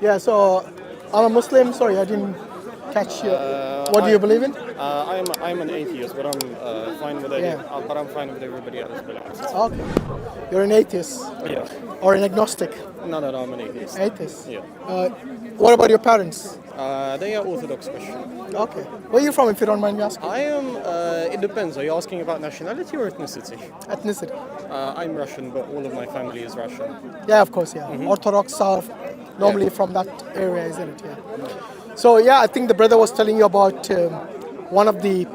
Yeah, so I'm a Muslim. Sorry, I didn't catch you. What do you believe in? I'm an atheist, but I'm fine with it. Yeah. But I'm fine with everybody else beliefs. Okay. You're an atheist Yeah. or an agnostic? No, I'm an atheist. Atheist. Yeah. What about your parents? They are Orthodox Christian. Okay. Where are you from, if you don't mind me asking? I am. It depends. Are you asking about nationality or ethnicity? Ethnicity. I'm Russian, but all of my family is Russian. Yeah, of course, yeah. Orthodox are normally from that area, isn't it? Yeah. So, yeah, I think the brother was telling you about one of the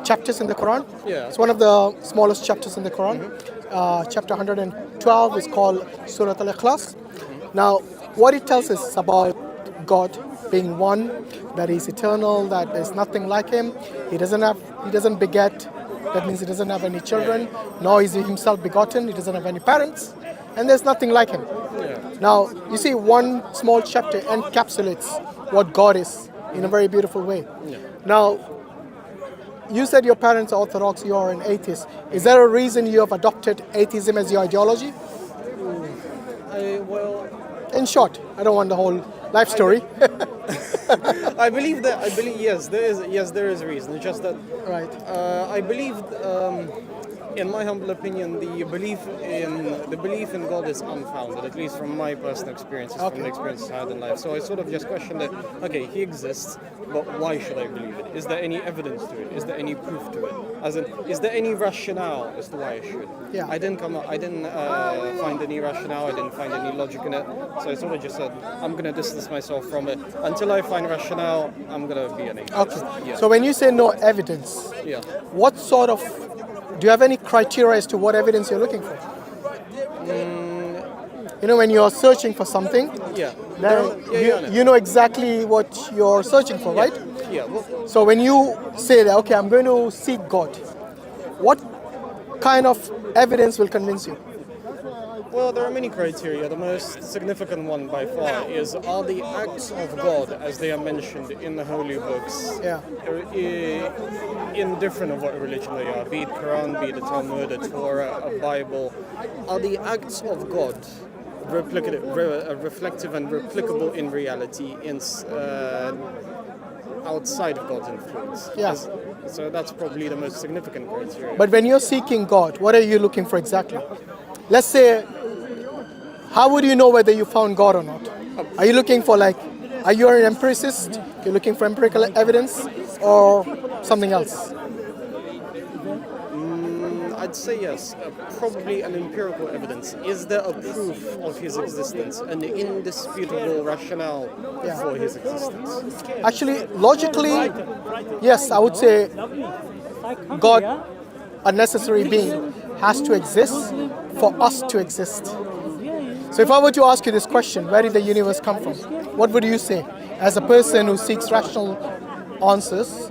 chapters in the Quran. Yeah. It's one of the smallest chapters in the Quran. Chapter 112 is called Surah Al-Ikhlas. Now, what it tells us about God being one, that He's eternal, that there's nothing like Him. He doesn't beget. That means He doesn't have any children, nor is He Himself begotten. He doesn't have any parents, and there's nothing like Him. Yeah. Now, you see, one small chapter encapsulates what God is in a very beautiful way. Yeah. Now, you said your parents are Orthodox, you are an atheist. Is there a reason you have adopted atheism as your ideology? Well, In short, I don't want the whole life story. I believe yes, there is a reason. It's just that Right. I believe, in my humble opinion, the belief in God is unfounded. At least from my personal experiences, from the experiences I had in life. So I sort of just questioned it. Okay, He exists, but why should I believe it? Is there any evidence to it? Is there any proof to it? As in, is there any rationale as to why I should? Yeah. I didn't find any rationale. I didn't find any logic in it. So I sort of just said, I'm going to distance myself from it until I find rationale. I'm going to be an atheist. Okay. Yeah. So when you say no evidence, Yeah. what sort of, do you have any criteria as to what evidence you're looking for? You know, when you're searching for something, Yeah. then you know exactly what you're searching for, right? Yeah. Well, So when you say that, okay, I'm going to seek God, what kind of evidence will convince you? Well, there are many criteria. The most significant one by far is, are the acts of God, as they are mentioned in the holy books, Yeah. indifferent of what religion they are, be it Quran, be it the Talmud, a Torah, a Bible, are the acts of God reflective and replicable in reality outside of God's influence? Yeah. So that's probably the most significant criteria. But when you're seeking God, what are you looking for exactly? Let's say, how would you know whether you found God or not? Are you looking for are you an empiricist? You're looking for empirical evidence or something else? I'd say yes, probably an empirical evidence. Is there a proof of His existence, an indisputable rationale for His existence? Actually, logically, yes, I would say God, a necessary being, has to exist for us to exist. So if I were to ask you this question, where did the universe come from? What would you say? As a person who seeks rational answers,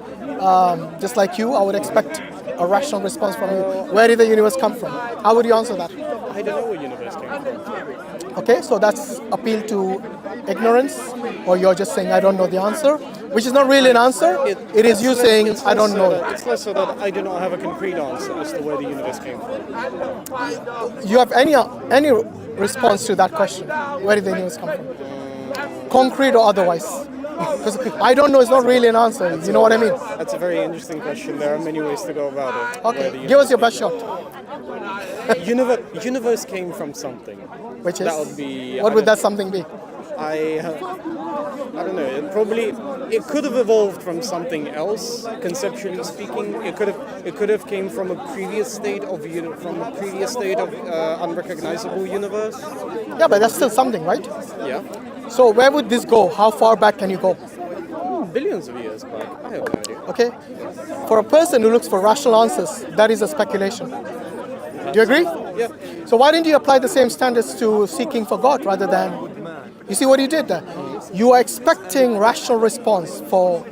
just like you, I would expect a rational response from you. Where did the universe come from? How would you answer that? I don't know where universe came from. Okay, so that's appeal to ignorance, or you're just saying I don't know the answer, which is not really an answer. It is you saying I don't know. It's less so that I do not have a concrete answer as to where the universe came from. You have any response to that question? Where did the universe come from? Concrete or otherwise? Because I don't know is not really an answer. You know what I mean? That's a very interesting question. There are many ways to go about it. Okay, give us your best shot. Universe came from something. Which is? That would be. What would that something be? I don't know. It could have evolved from something else. Conceptually speaking, it could have came from a previous state of unrecognizable universe. Yeah, but that's still something, right? Yeah. So where would this go? How far back can you go? Billions of years back. I have no idea. Okay. For a person who looks for rational answers, that is a speculation. Do you agree? Yeah. So why didn't you apply the same standards to seeking for God rather than? You see what you did there? You are expecting rational response for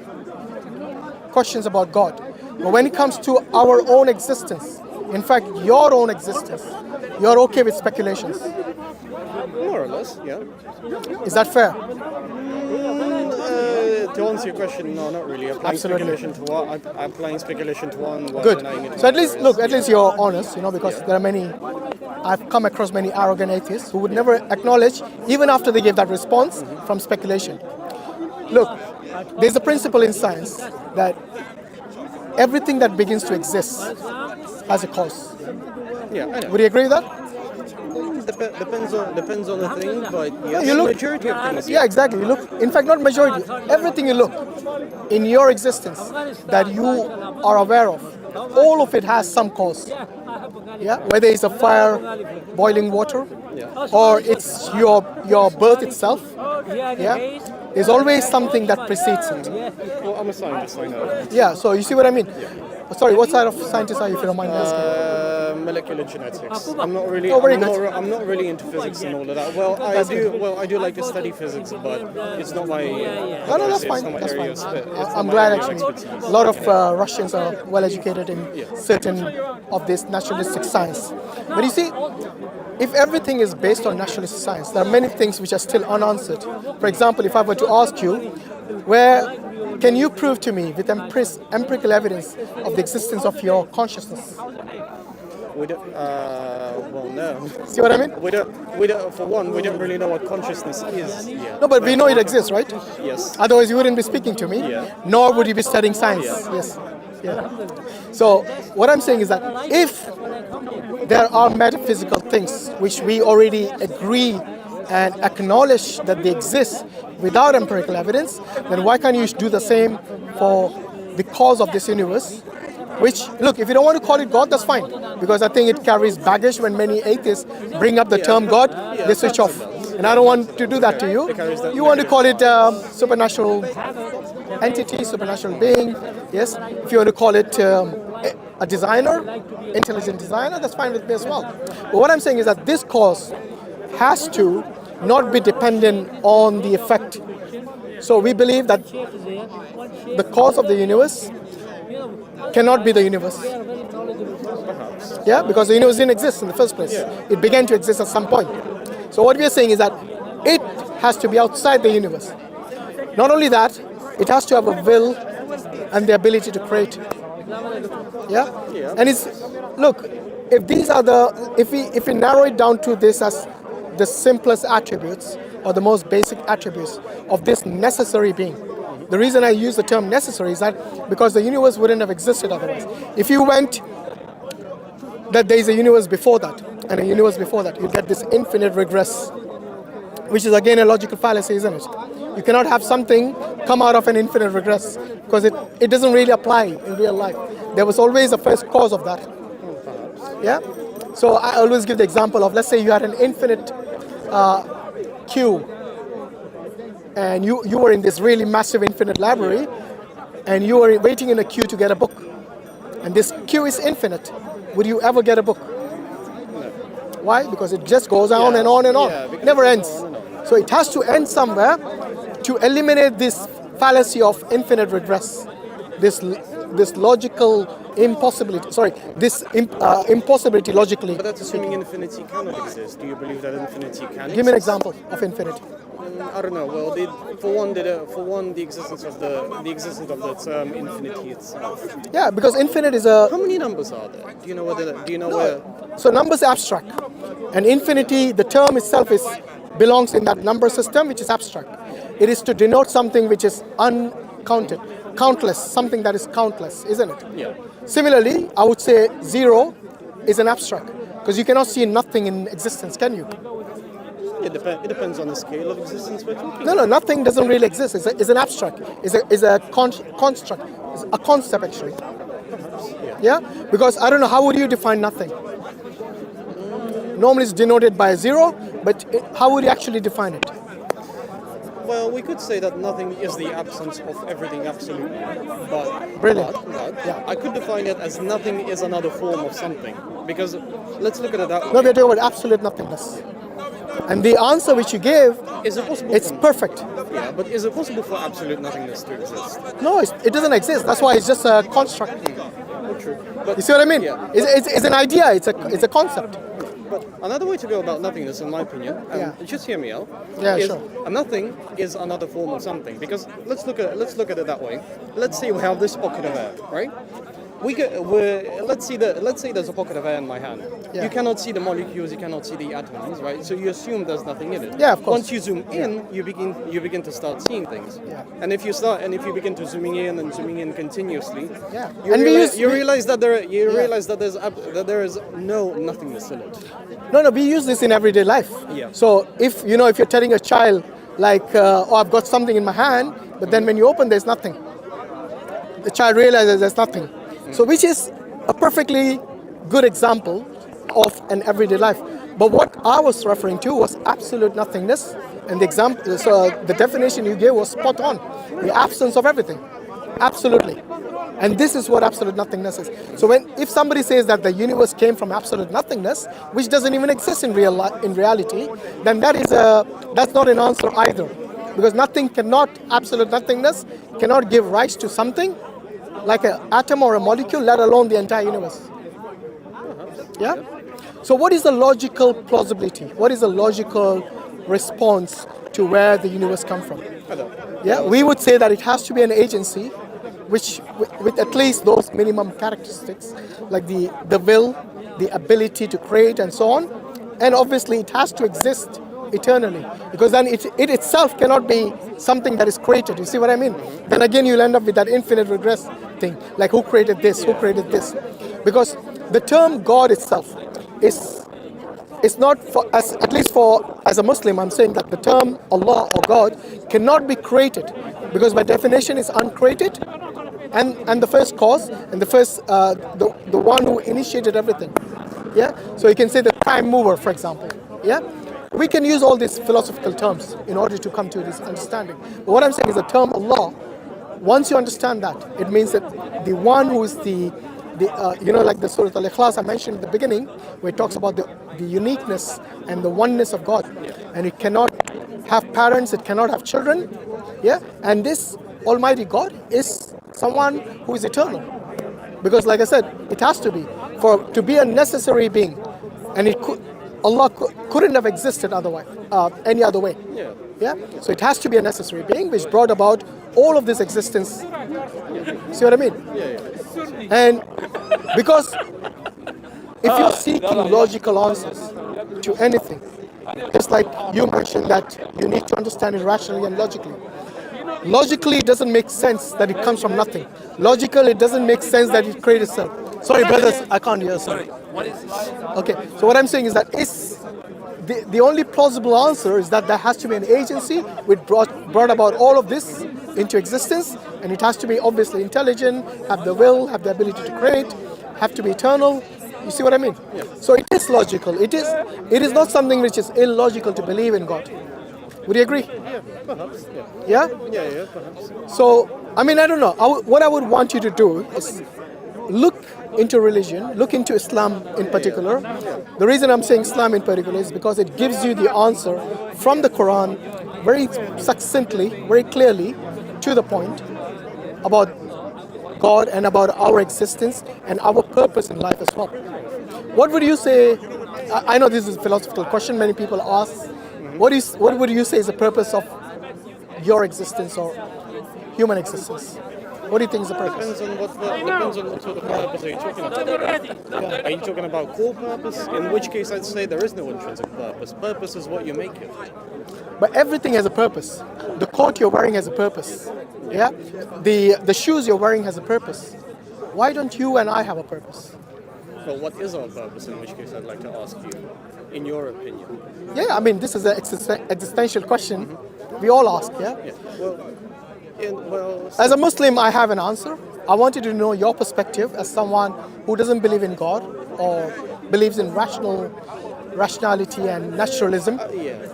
questions about God. But when it comes to our own existence, in fact, your own existence, you're okay with speculations. More or less, yeah. Is that fair? To answer your question, no, not really. Applying Absolutely. speculation to one. Good. So at least you're honest, because there are many I've come across many arrogant atheists who would never acknowledge, even after they gave that response, from speculation. Look, there's a principle in science that everything that begins to exist has a cause. Yeah, I know. Would you agree with that? Depends on the thing, but yes, you look, majority of things. Yeah, exactly. You look, in fact, not majority. Everything you look in your existence that you are aware of, all of it has some cause. Yeah, whether it's a fire, boiling water, or it's your birth itself. Yeah, there's always something that precedes it. Well, I'm a scientist, I know. Yeah, so you see what I mean? Sorry, what side of scientist are you, if you don't mind me asking? Molecular genetics. I'm not really. Oh, very I'm not really into physics and all of that. Well, I do. Well, I do like to study physics, but it's not my. No, that's fine. That's fine. I'm glad actually. A lot of Russians are well educated in certain of this naturalistic science. But you see, if everything is based on naturalistic science, there are many things which are still unanswered. For example, if I were to ask you, where can you prove to me with empirical evidence of the existence of your consciousness? We don't, well, no. See what I mean? We don't, for one, we don't really know what consciousness is yet. No, but we know it exists, right? Yes. Otherwise, you wouldn't be speaking to me, nor would you be studying science. Yes. Yeah. So, what I'm saying is that if there are metaphysical things which we already agree and acknowledge that they exist without empirical evidence, then why can't you do the same for the cause of this universe? Which, look, if you don't want to call it God, that's fine. Because I think it carries baggage when many atheists bring up the term God, they switch off. And I don't want to do that to you. You want to call it supernatural entity, supernatural being, yes. If you want to call it a designer, intelligent designer, that's fine with me as well. But what I'm saying is that this cause has to not be dependent on the effect. So we believe that the cause of the universe cannot be the universe. Yeah, because the universe didn't exist in the first place. It began to exist at some point. So what we are saying is that it has to be outside the universe. Not only that, it has to have a will and the ability to create. Yeah? And it's, look, if these are if we narrow it down to this as the simplest attributes or the most basic attributes of this necessary being. The reason I use the term necessary is that because the universe wouldn't have existed otherwise. If you went that there is a universe before that and a universe before that, you get this infinite regress, which is again a logical fallacy, isn't it? You cannot have something come out of an infinite regress because it doesn't really apply in real life. There was always a first cause of that. Yeah? So I always give the example of, let's say you had an infinite queue and you were in this really massive infinite library and you were waiting in a queue to get a book. And this queue is infinite. Would you ever get a book? No. Why? Because it just goes on and on and on. It never ends. So it has to end somewhere to eliminate this fallacy of infinite regress. This logical impossibility, impossibility logically. But that's assuming infinity cannot exist. Do you believe that infinity can exist? Give me an example of infinite. I don't know. Well, for one, the existence of the term infinity itself. Yeah, because infinite is a. How many numbers are there? Do you know where? So numbers are abstract, and infinity, the term itself belongs in that number system, which is abstract. It is to denote something which is uncounted, countless, something that is countless, isn't it? Yeah. Similarly, I would say zero is an abstract because you cannot see nothing in existence, can you? It depends on the scale of existence we're talking. No, nothing doesn't really exist. It's an abstract. It's a construct. It's a concept actually. Yeah? Because I don't know, how would you define nothing? Normally it's denoted by a zero, but how would you actually define it? Well, we could say that nothing is the absence of everything absolutely. But, Brilliant. But I could define it as nothing is another form of something. Because let's look at it that way. No, we're talking about absolute nothingness. And the answer which you gave, is it possible? It's perfect. Yeah, but is it possible for absolute nothingness to exist? No, it doesn't exist. That's why it's just a construct. True. But you see what I mean? Yeah. It's an idea. It's a concept. But another way to go about nothingness, in my opinion, and just hear me out, is sure. A nothing is another form of something. Because let's look at it that way. Let's say we have this pocket of air, right? let's say there's a pocket of air in my hand. Yeah. You cannot see the molecules, you cannot see the atoms, right? So you assume there's nothing in it. Yeah, of course. Once you zoom in, you begin to start seeing things. Yeah. And if you begin to zooming in continuously, Yeah. you realize that there is no nothingness in it. No, we use this in everyday life. Yeah. So if you're telling a child like, oh, I've got something in my hand, but then when you open, there's nothing. The child realizes there's nothing. So which is a perfectly good example of an everyday life. But what I was referring to was absolute nothingness, and the definition you gave was spot on. The absence of everything. Absolutely. And this is what absolute nothingness is. So if somebody says that the universe came from absolute nothingness, which doesn't even exist in reality, then that's not an answer either. Because absolute nothingness cannot give rise to something like an atom or a molecule, let alone the entire universe. Yeah? So what is the logical plausibility? What is the logical response to where the universe comes from? Yeah, we would say that it has to be an agency which with at least those minimum characteristics, like the will, the ability to create and so on. And obviously it has to exist eternally, because then it itself cannot be something that is created. You see what I mean? Then again you'll end up with that infinite regress thing, like who created this, who created this? Because the term God itself is not for us, at least as a Muslim, I'm saying that the term Allah or God cannot be created, because by definition it's uncreated, and the first cause, and the first the one who initiated everything. Yeah, so you can say the prime mover, for example. Yeah, we can use all these philosophical terms in order to come to this understanding. But what I'm saying is the term Allah, once you understand that, it means that the one who is like the Surah Al-Ikhlas I mentioned at the beginning, where it talks about the uniqueness and the oneness of God. And it cannot have parents, it cannot have children. Yeah, and this Almighty God is someone who is eternal. Because like I said, it has to be, to be a necessary being. And Allah couldn't have existed otherwise, any other way. Yeah. Yeah. So it has to be a necessary being which brought about all of this existence. See what I mean? Yeah. And because if you're seeking logical answers to anything, just like you mentioned that you need to understand it rationally and logically. Logically, it doesn't make sense that it comes from nothing. Logically, it doesn't make sense that it created itself. Sorry, brothers, I can't hear. Sorry. Okay, so what I'm saying is that the only plausible answer is that there has to be an agency which brought about all of this into existence, and it has to be obviously intelligent, have the will, have the ability to create, have to be eternal. You see what I mean? Yeah. So it is logical. It is not something which is illogical to believe in God. Would you agree? Yeah, perhaps. Yeah? Yeah, perhaps. So, I mean, I don't know. What I would want you to do is look into religion, look into Islam in particular. The reason I'm saying Islam in particular is because it gives you the answer from the Quran very succinctly, very clearly, to the point about God and about our existence and our purpose in life as well. What would you say? I know this is a philosophical question many people ask. What would you say is the purpose of your existence or human existence? What do you think is the purpose? Depends on what sort of purpose are you talking about. Are you talking about core purpose? In which case I'd say there is no intrinsic purpose. Purpose is what you make it. But everything has a purpose. The coat you're wearing has a purpose. Yeah? The shoes you're wearing has a purpose. Why don't you and I have a purpose? Well, what is our purpose? In which case I'd like to ask you, in your opinion. Yeah, I mean, this is an existential question we all ask, yeah? As a Muslim, I have an answer. I wanted to know your perspective as someone who doesn't believe in God or believes in rationality and naturalism.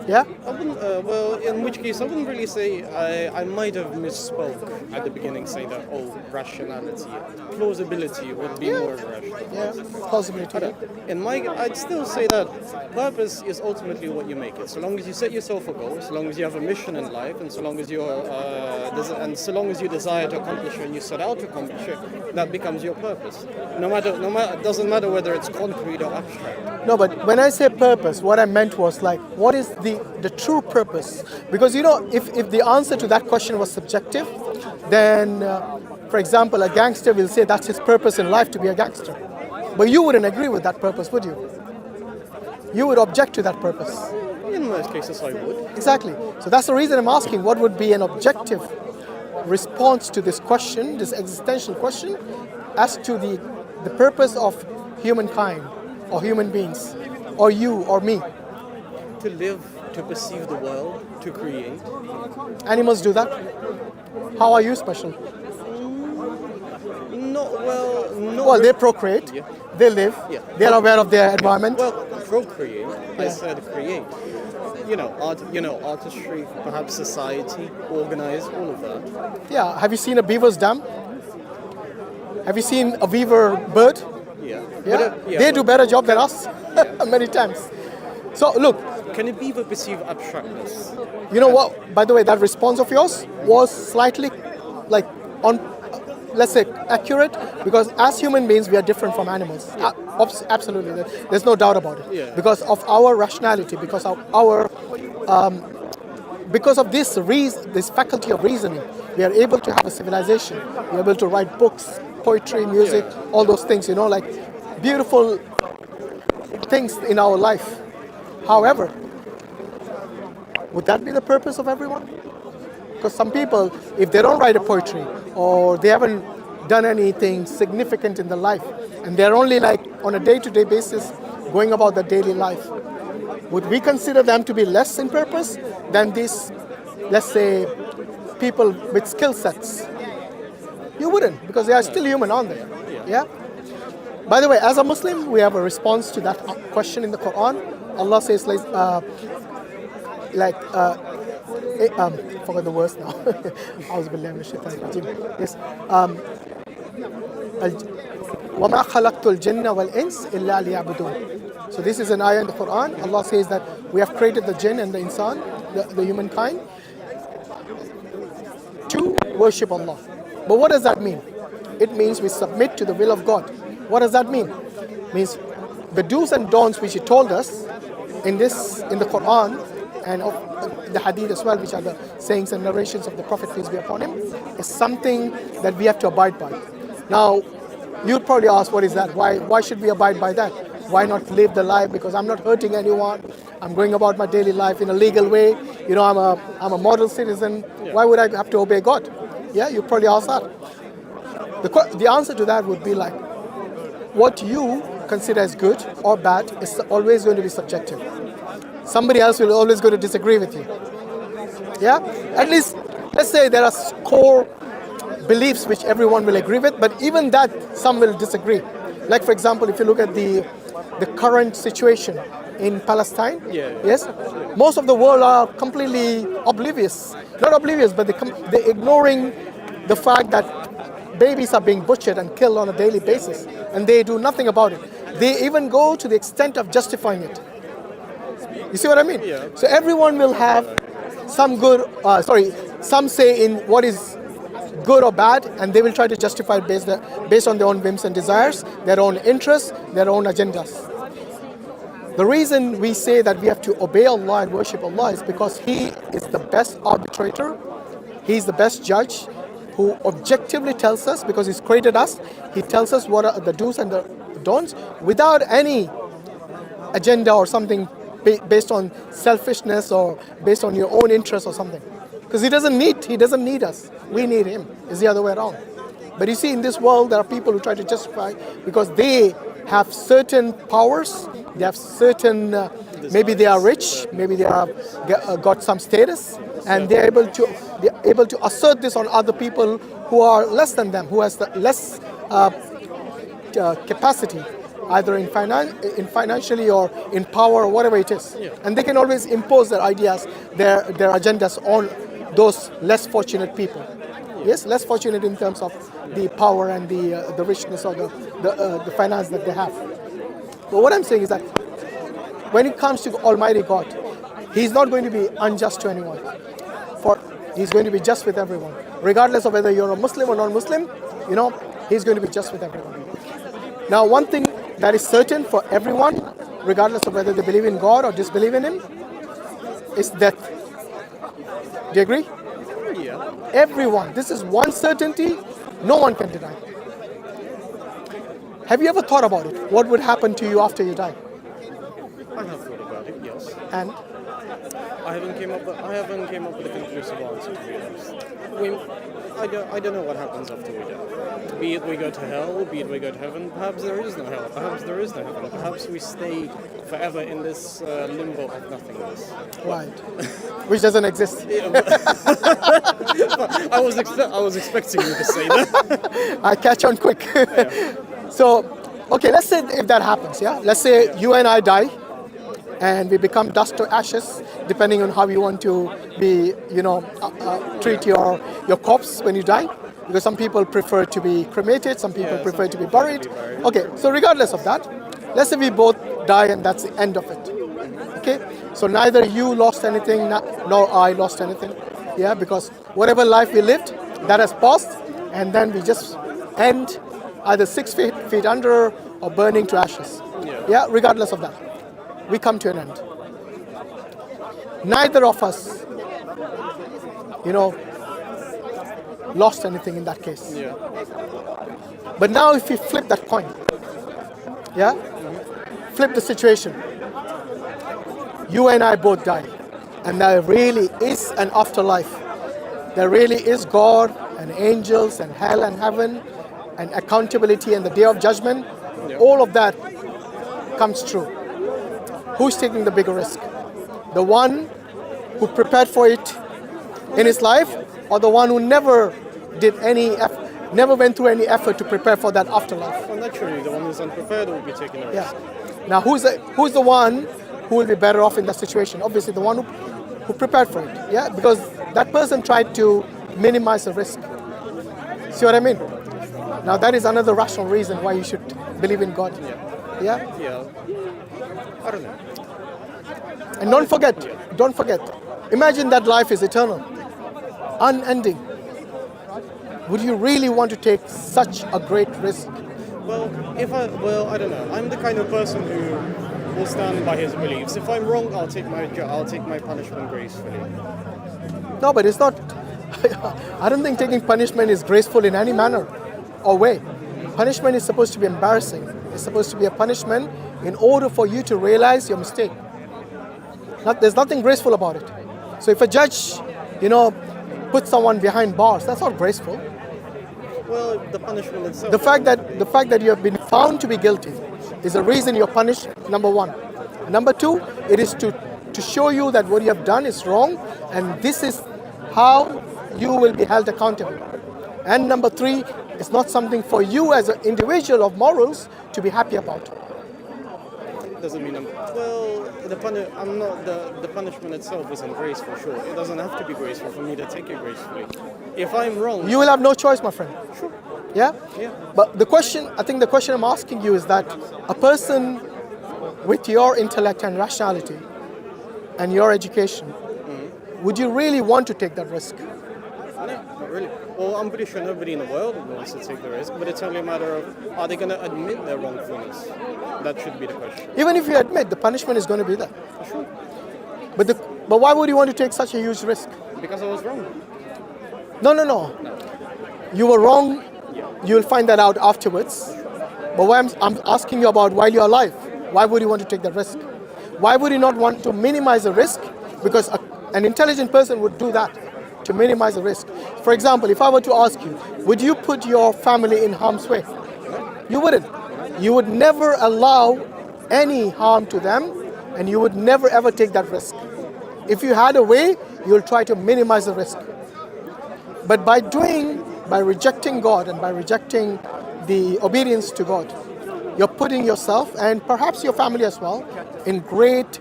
Yeah? I wouldn't, in which case I wouldn't really say, I might have misspoke at the beginning saying that, rationality. Plausibility would be more rational. Yeah, plausibility. I'd still say that purpose is ultimately what you make it. So long as you set yourself a goal, so long as you have a mission in life, and so long as so long as you desire to accomplish it and you set out to accomplish it, that becomes your purpose. No matter, it doesn't matter whether it's concrete or abstract. No, but when I say purpose, what I meant was like, what is the true purpose? Because if the answer to that question was subjective, then For example, a gangster will say that's his purpose in life, to be a gangster. But you wouldn't agree with that purpose, would you? You would object to that purpose. In most cases, I would. Exactly. So that's the reason I'm asking, what would be an objective response to this question, this existential question, as to the purpose of humankind or human beings, or you or me? To live, to perceive the world, to create. Animals do that. How are you special? Well, they procreate, Yeah. they live, Yeah. they are aware of their environment. Well, procreate. I said create. Artistry, perhaps society, organize, all of that. Yeah, have you seen a beaver's dam? Have you seen a weaver bird? Yeah. Yeah, they do better job than us many times. So look, Can a beaver perceive abstractness? you know what? By the way, that response of yours was slightly, like, let's say, accurate, because as human beings we are different from animals. Absolutely, there's no doubt about it. Yeah. Because of our rationality, because of this faculty of reasoning, we are able to have a civilization. We are able to write books, poetry, music, all those things. Like beautiful things in our life. However, would that be the purpose of everyone? Because some people, if they don't write a poetry or they haven't done anything significant in their life, and they're only like on a day-to-day basis going about their daily life, would we consider them to be less in purpose than these, let's say, people with skill sets? You wouldn't, because they are still human, aren't they? Yeah? By the way, as a Muslim, we have a response to that question in the Quran. Allah says, forgot the verse now. Yes. وَمَا خَلَقْتُ الْجِنَّ وَالْإِنسِ إِلَّا لِيَعْبُدُونَ. So this is an ayah in the Quran. Allah says that we have created the jinn and the insan, the humankind, to worship Allah. But what does that mean? It means we submit to the will of God. What does that mean? It means the do's and don'ts which He told us in the Quran and of the hadith as well, which are the sayings and narrations of the Prophet, peace be upon him, is something that we have to abide by. Now, you'd probably ask, what is that? Why should we abide by that? Why not live the life? Because I'm not hurting anyone. I'm going about my daily life in a legal way. I'm a model citizen. Why would I have to obey God? Yeah, you'd probably ask that. The answer to that would be like, what you consider as good or bad is always going to be subjective. Somebody else will always going to disagree with you. Yeah? At least, let's say there are core beliefs which everyone will agree with, but even that, some will disagree. Like, for example, if you look at the current situation in Palestine, yes, most of the world are completely oblivious. Not oblivious, but they're ignoring the fact that babies are being butchered and killed on a daily basis, and they do nothing about it. They even go to the extent of justifying it. You see what I mean? Yeah. So everyone will have some some say in what is good or bad, and they will try to justify it based on their own whims and desires, their own interests, their own agendas. The reason we say that we have to obey Allah and worship Allah is because He is the best arbitrator, He is the best judge, who objectively tells us, because He's created us, He tells us what are the do's and the don'ts without any agenda or something based on selfishness or based on your own interest or something. Because He doesn't need us. We need Him. It's the other way around. But you see, in this world, there are people who try to justify because they have certain powers, they have certain, maybe they are rich, maybe they have got some status, and they're able to assert this on other people who are less than them, who has the less capacity, either in financially or in power or whatever it is. And they can always impose their ideas, their agendas on those less fortunate people. Yes, less fortunate in terms of the power and the richness or the finance that they have. But what I'm saying is that when it comes to Almighty God, He's not going to be unjust to anyone. He's going to be just with everyone. Regardless of whether you're a Muslim or non-Muslim, He's going to be just with everyone. Now, one thing that is certain for everyone, regardless of whether they believe in God or disbelieve in Him, is death. Do you agree? Yeah. Everyone. This is one certainty No one can deny. Have you ever thought about it? What would happen to you after you die? I have thought about it, yes. And I haven't came up with a conclusive answer, to be honest. I don't know what happens after we die. Be it we go to hell, be it we go to heaven. Perhaps there is no hell. Perhaps there is no heaven. Perhaps we stay forever in this limbo of nothingness. right, which doesn't exist. I was expecting you to say that. I catch on quick. So, okay, let's say if that happens, yeah? Let's say you and I die and we become dust to ashes, depending on how you want to be, treat your corpse when you die. Because some people prefer to be cremated, some people prefer to be buried. Okay, so regardless of that, let's say we both die and that's the end of it. Okay, so neither you lost anything nor I lost anything. Yeah, because whatever life we lived, that has passed, and then we just end either 6 feet under or burning to ashes. Yeah, regardless of that, we come to an end. Neither of us, lost anything in that case. Yeah. But now if we flip that coin, flip the situation. You and I both die, and there really is an afterlife. There really is God and angels and hell and heaven and accountability and the day of judgment. All of that comes true. Who's taking the bigger risk? The one who prepared for it in his life, or the one who never went through any effort to prepare for that afterlife? Well, naturally, the one who's unprepared will be taking the risk. Yeah. Now, who's the one who will be better off in that situation? Obviously, the one who prepared for it. Yeah, because that person tried to minimize the risk. See what I mean? Now, that is another rational reason why you should believe in God. Yeah. Yeah. I don't know. And don't forget. Imagine that life is eternal, unending. Would you really want to take such a great risk? Well, I don't know. I'm the kind of person who will stand by his beliefs. If I'm wrong, I'll take my punishment gracefully. No, but it's not. I don't think taking punishment is graceful in any manner or way. Punishment is supposed to be embarrassing. It's supposed to be a punishment in order for you to realize your mistake. There's nothing graceful about it. So if a judge, puts someone behind bars, that's not graceful. Well, the punishment itself. The fact that you have been found to be guilty is the reason you're punished, number one. Number two, it is to show you that what you have done is wrong, and this is how you will be held accountable. And number three, it's not something for you as an individual of morals to be happy about. Doesn't mean the punishment itself isn't graceful. Sure, it doesn't have to be graceful for me to take it gracefully. If I'm wrong, you will have no choice, my friend. Sure. Yeah. But the question I'm asking you is that a person with your intellect and rationality and your education, would you really want to take that risk? No, not really. Well, I'm pretty sure nobody in the world wants to take the risk, but it's only a matter of, are they going to admit their wrongfulness? That should be the question. Even if you admit, the punishment is going to be there. Sure. But why would you want to take such a huge risk? Because I was wrong. No. You were wrong. You will find that out afterwards. But why I'm asking you about while you're alive, why would you want to take that risk? Why would you not want to minimize the risk? Because an intelligent person would do that, to minimize the risk. For example, if I were to ask you, would you put your family in harm's way? You wouldn't. You would never allow any harm to them, and you would never ever take that risk. If you had a way, you'll try to minimize the risk. But by rejecting God and by rejecting the obedience to God, you're putting yourself and perhaps your family as well in great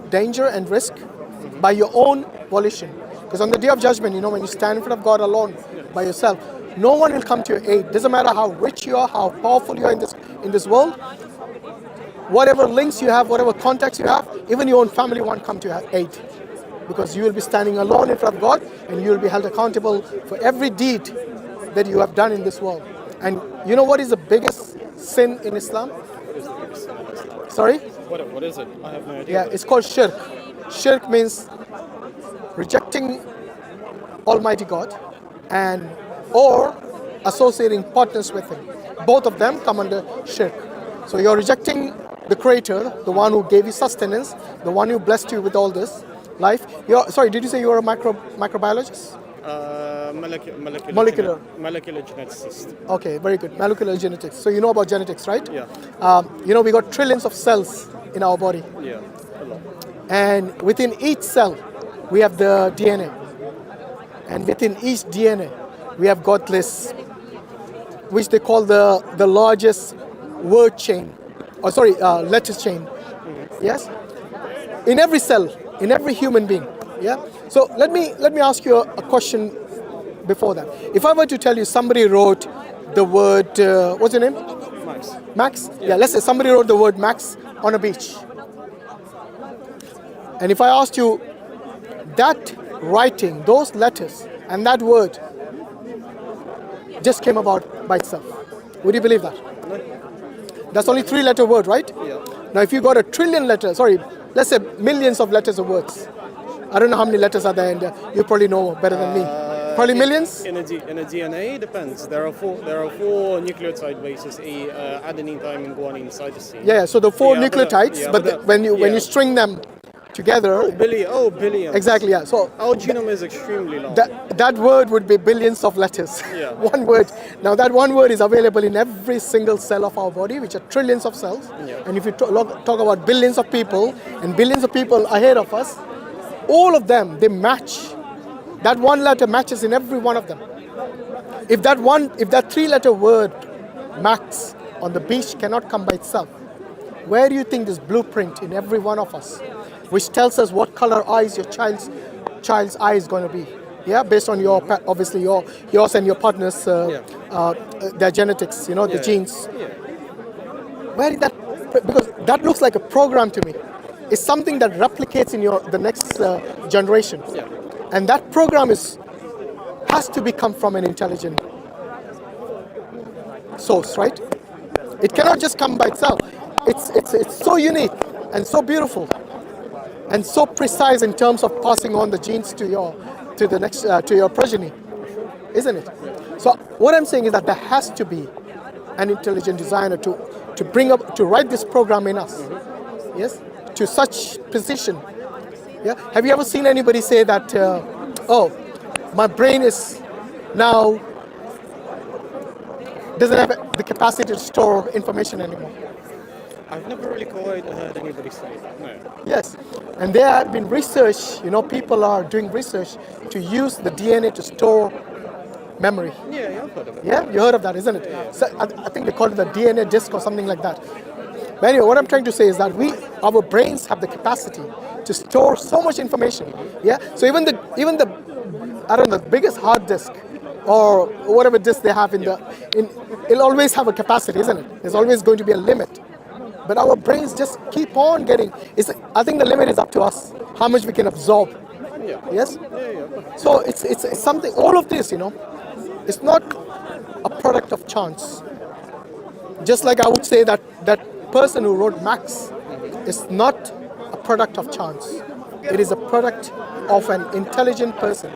danger and risk by your own volition. Because on the day of judgment, when you stand in front of God alone by yourself, no one will come to your aid. Doesn't matter how rich you are, how powerful you are in this world, whatever links you have, whatever contacts you have, even your own family won't come to your aid. Because you will be standing alone in front of God, and you will be held accountable for every deed that you have done in this world. And you know what is the biggest sin in Islam? What is the biggest sin in Islam? Sorry? What is it? I have no idea. Yeah, it's called shirk. Shirk means rejecting Almighty God or associating partners with him. Both of them come under shirk. So you're rejecting the creator, the one who gave you sustenance, the one who blessed you with all this life. Sorry, did you say you were a microbiologist? Molecular geneticist. Okay, very good. Molecular genetics. So you know about genetics, right? Yeah. We got trillions of cells in our body. Yeah, a lot. And within each cell, we have the DNA. And within each DNA, we have got this, which they call the largest word chain. Letter chain. Mm-hmm. Yes? In every cell, in every human being. Yeah? So let me ask you a question before that. If I were to tell you somebody wrote the word, what's your name? Max. Max? Yeah, let's say somebody wrote the word Max on a beach. And if I asked you that writing, those letters, and that word just came about by itself, would you believe that? No. That's only 3-letter word, right? Yeah. Now if you got a trillion letters, let's say millions of letters of words. I don't know how many letters are there, and you probably know better than me. Probably millions? In a DNA, it depends. There are four nucleotide bases, adenine, thymine, guanine, cytosine. Yeah, so the 4 nucleotides, when you string them together... billions. Exactly, yeah. So our genome is extremely long. That word would be billions of letters. Yeah. One word. Now that one word is available in every single cell of our body, which are trillions of cells. Yeah. And if you talk about billions of people, and billions of people ahead of us, all of them, they match. That one letter matches in every one of them. If that 3-letter word, Max, on the beach cannot come by itself, where do you think this blueprint in every one of us, which tells us what color eyes your child's eye is going to be? Yeah, based on obviously yours and your partner's their genetics, the genes. Yeah. Where did that? Because that looks like a program to me. It's something that replicates in the next generation. Yeah. And that program has to come from an intelligent source, right? It cannot just come by itself. It's so unique and so beautiful and so precise in terms of passing on the genes to your progeny, isn't it? So what I'm saying is that there has to be an intelligent designer to write this program in us. Yes, to such precision. Yeah. Have you ever seen anybody say that, my brain is now doesn't have the capacity to store information anymore? I've never really quite heard anybody say that, no. Yes, and there have been research, people are doing research to use the DNA to store memory. Yeah, I've heard of it. Yeah, you heard of that, isn't it? Yeah. So I think they call it the DNA disk or something like that. But anyway, what I'm trying to say is that our brains have the capacity to store so much information. Yeah. So even the biggest hard disk or whatever disk they have it'll always have a capacity, isn't it? There's always going to be a limit. But our brains just keep on getting. I think the limit is up to us. How much we can absorb. Yeah. Yes. Yeah. So it's something. All of this, it's not a product of chance. Just like I would say that person who wrote Max is not a product of chance. It is a product of an intelligent person,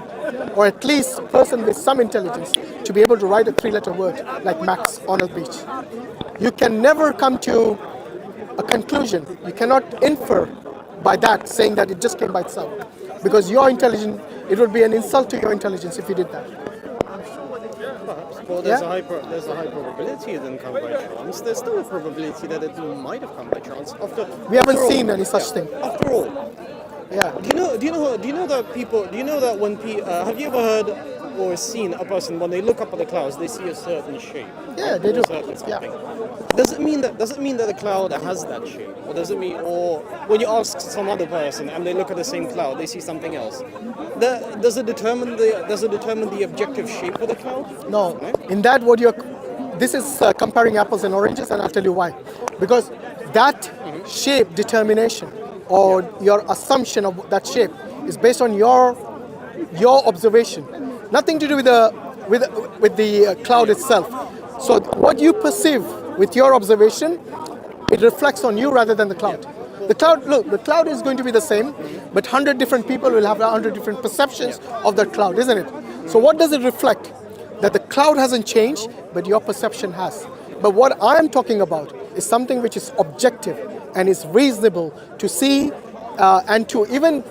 or at least a person with some intelligence, to be able to write a 3-letter word like Max on a beach. You can never come to a conclusion. You cannot infer by that, saying that it just came by itself. Because you're intelligent, it would be an insult to your intelligence if you did that. Well, there's a high probability it didn't come by chance. There's still a probability that it might have come by chance. We haven't seen any such thing. After all, yeah. Do you know that when have you ever heard or seen a person when they look up at the clouds, they see a certain shape? Yeah, they do. Yeah. Does it mean that the cloud has that shape, or does it mean, or when you ask some other person and they look at the same cloud, they see something else? Does it determine the objective shape of the cloud? No. In that, this is comparing apples and oranges, and I'll tell you why. Because that shape determination or your assumption of that shape is based on your observation, nothing to do with the cloud itself. So what you perceive with your observation, it reflects on you rather than the cloud. The cloud is going to be the same, but 100 different people will have 100 different perceptions of that cloud, isn't it? So what does it reflect? that the cloud hasn't changed, but your perception has. But what I'm talking about is something which is objective and is reasonable to see, and to even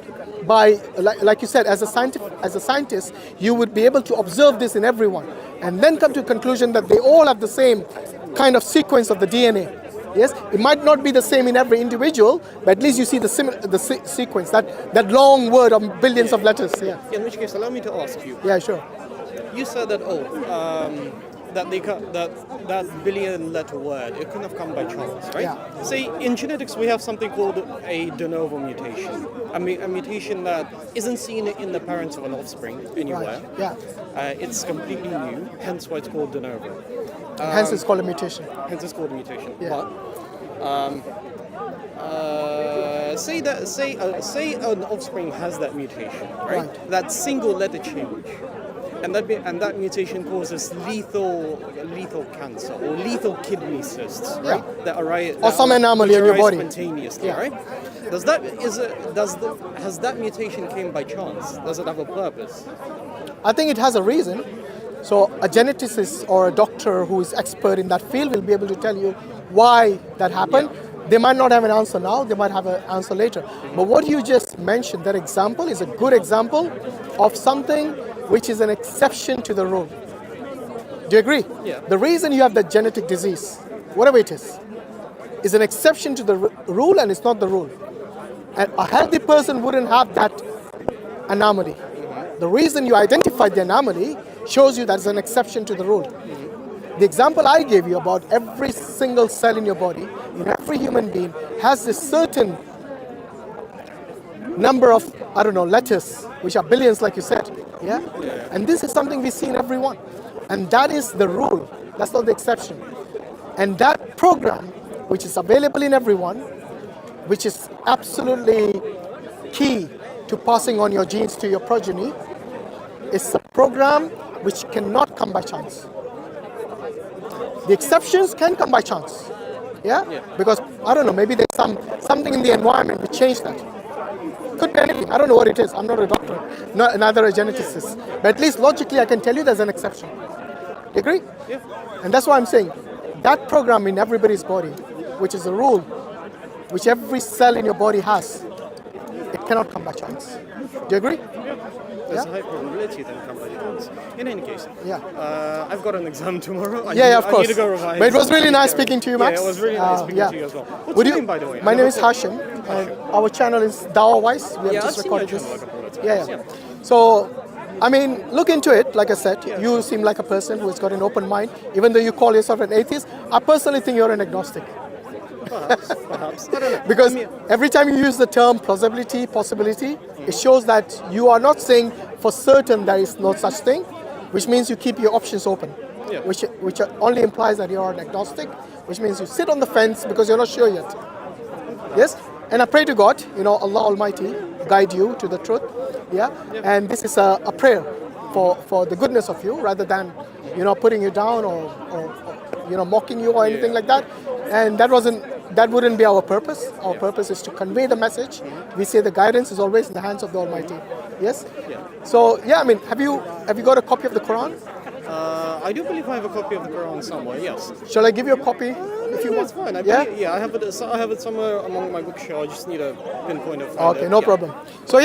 by, like you said, as a scientist, you would be able to observe this in everyone, and then come to a conclusion that they all have the same kind of sequence of the DNA. Yes, it might not be the same in every individual, but at least you see the sequence, that long word of billions of letters. Yeah. In which case, allow me to ask you. Yeah, sure. You said that that billion letter word, it couldn't have come by chance, right? Yeah. See, in genetics we have something called a de novo mutation, a mutation that isn't seen in the parents of an offspring anywhere. Right. Yeah. It's completely new, hence why it's called de novo. Hence it's called a mutation. Hence it's called a mutation. Yeah. But say an offspring has that mutation, right? That single letter change. And that mutation causes lethal cancer or lethal kidney cysts, right? Yeah. That arise, or some anomaly in your body spontaneously, yeah. right? Has that mutation came by chance? Does it have a purpose? I think it has a reason. So a geneticist or a doctor who is expert in that field will be able to tell you why that happened. Yeah. They might not have an answer now, they might have an answer later. But what you just mentioned, that example is a good example of something which is an exception to the rule. Do you agree? Yeah. The reason you have that genetic disease, whatever it is an exception to the rule, and it's not the rule. And a healthy person wouldn't have that anomaly. Mm-hmm. The reason you identified the anomaly shows you that's an exception to the rule. Mm-hmm. The example I gave you about every single cell in your body, in every human being, has this certain number of, letters, which are billions, like you said. Yeah? And this is something we see in everyone. And that is the rule. That's not the exception. And that program, which is available in everyone, which is absolutely key to passing on your genes to your progeny, is a program which cannot come by chance. The exceptions can come by chance. Yeah? Because, maybe there's something in the environment which changed that. Could be anything. I don't know what it is. I'm not a doctor, neither a geneticist. But at least logically, I can tell you there's an exception. You agree? Yeah. And that's why I'm saying that program in everybody's body, which is a rule, which every cell in your body has, it cannot come by chance. Do you agree? Yeah. There's a high probability that it come by chance. In any case, I've got an exam tomorrow. Of course. I need to go revise. But it was really nice speaking to you, Max. Yeah, it was really nice speaking to you as well. What's your name, by the way? My name is Hashim. Our channel is DawahWise. We have just I've recorded seen this. your channel like a couple of times. Yeah. So, look into it. Like I said, you seem like a person who has got an open mind. Even though you call yourself an atheist, I personally think you're an agnostic. Perhaps. I don't know. Because every time you use the term plausibility, possibility, it shows that you are not saying for certain there is no such thing, which means you keep your options open, which only implies that you are an agnostic, which means you sit on the fence because you're not sure yet. Yes? And I pray to God, Allah Almighty guide you to the truth. Yeah? And this is a prayer for the goodness of you rather than, putting you down or mocking you or anything like that. And that wouldn't be our purpose. Our purpose is to convey the message. We say the guidance is always in the hands of the Almighty. Yes? Yeah. So, have you got a copy of the Quran? I do believe I have a copy of the Quran somewhere, yes. Shall I give you a copy if you want? That's fine. I have it somewhere among my bookshelf. I just need a pinpoint of it. Okay, no problem. So, do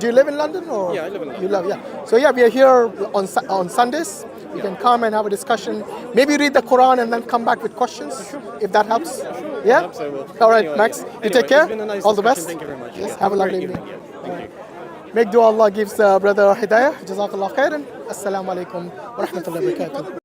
you live in London? Or? Yeah, I live in London. You live, So, we are here on Sundays. You can come and have a discussion. Maybe read the Quran and then come back with questions, if that helps. Yeah? Perhaps I will. All right, Anyway, Max. You take care. All the best. Thank you very much. Yes, have a lovely evening. Thank you. Make dua Allah gives brother Hidayah. Jazakallah khairan. Assalamu alaikum wa rahmatullahi wa barakatuh.